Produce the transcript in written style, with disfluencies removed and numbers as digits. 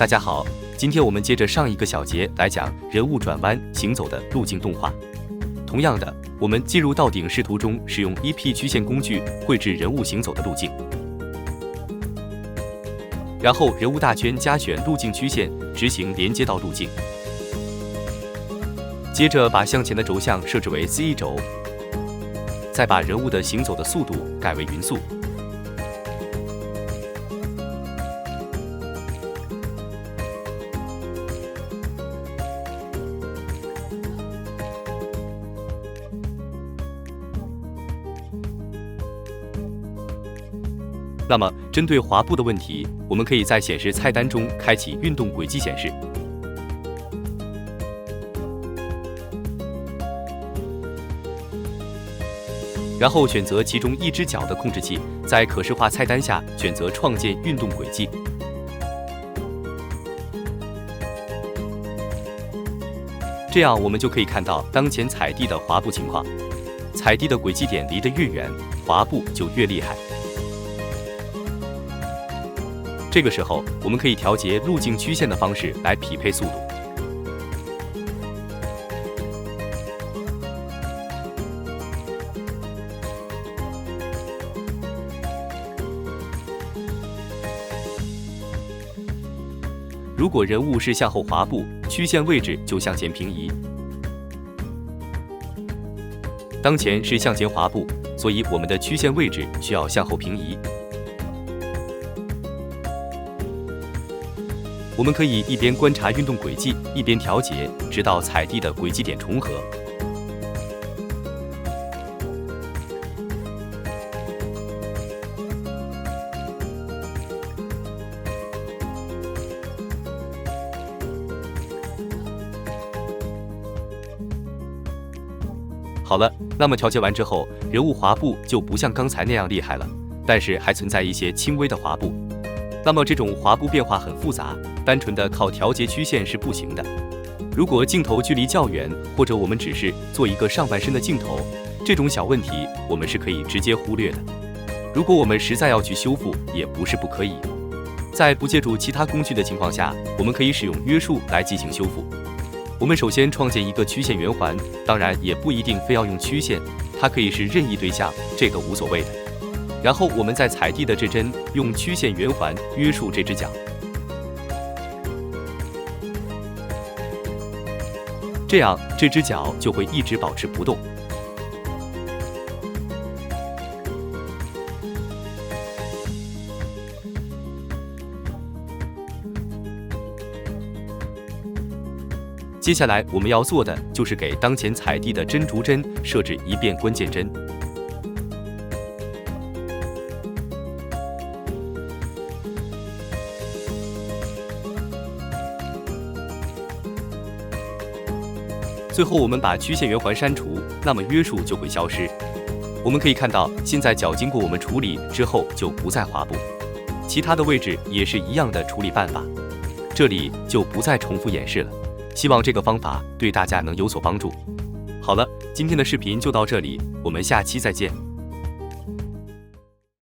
大家好，今天我们接着上一个小节来讲人物转弯行走的路径动画。同样的，我们进入到顶视图中，使用 EP 曲线工具绘制人物行走的路径，然后人物大圈加选路径曲线，执行连接到路径。接着把向前的轴向设置为 c 轴，再把人物的行走的速度改为匀速。那么，针对滑步的问题，我们可以在显示菜单中开启运动轨迹显示，然后选择其中一只脚的控制器，在可视化菜单下选择创建运动轨迹。这样我们就可以看到当前踩地的滑步情况，踩地的轨迹点离得越远，滑步就越厉害。这个时候，我们可以调节路径曲线的方式来匹配速度。如果人物是向后滑步，曲线位置就向前平移。当前是向前滑步，所以我们的曲线位置需要向后平移。我们可以一边观察运动轨迹，一边调节，直到踩地的轨迹点重合。好了，那么调节完之后，人物滑步就不像刚才那样厉害了，但是还存在一些轻微的滑步。那么这种滑步变化很复杂，单纯的靠调节曲线是不行的。如果镜头距离较远，或者我们只是做一个上半身的镜头，这种小问题我们是可以直接忽略的。如果我们实在要去修复，也不是不可以。在不借助其他工具的情况下，我们可以使用约束来进行修复。我们首先创建一个曲线圆环，当然也不一定非要用曲线，它可以是任意对象，这个无所谓的。然后我们在踩地的这针用曲线圆环约束这只脚，这样这只脚就会一直保持不动。接下来我们要做的就是给当前踩地的针逐针设置一遍关键帧。最后我们把曲线圆环删除，那么约束就会消失。我们可以看到，现在脚经过我们处理之后就不再滑步，其他的位置也是一样的处理办法，这里就不再重复演示了。希望这个方法对大家能有所帮助。好了，今天的视频就到这里，我们下期再见。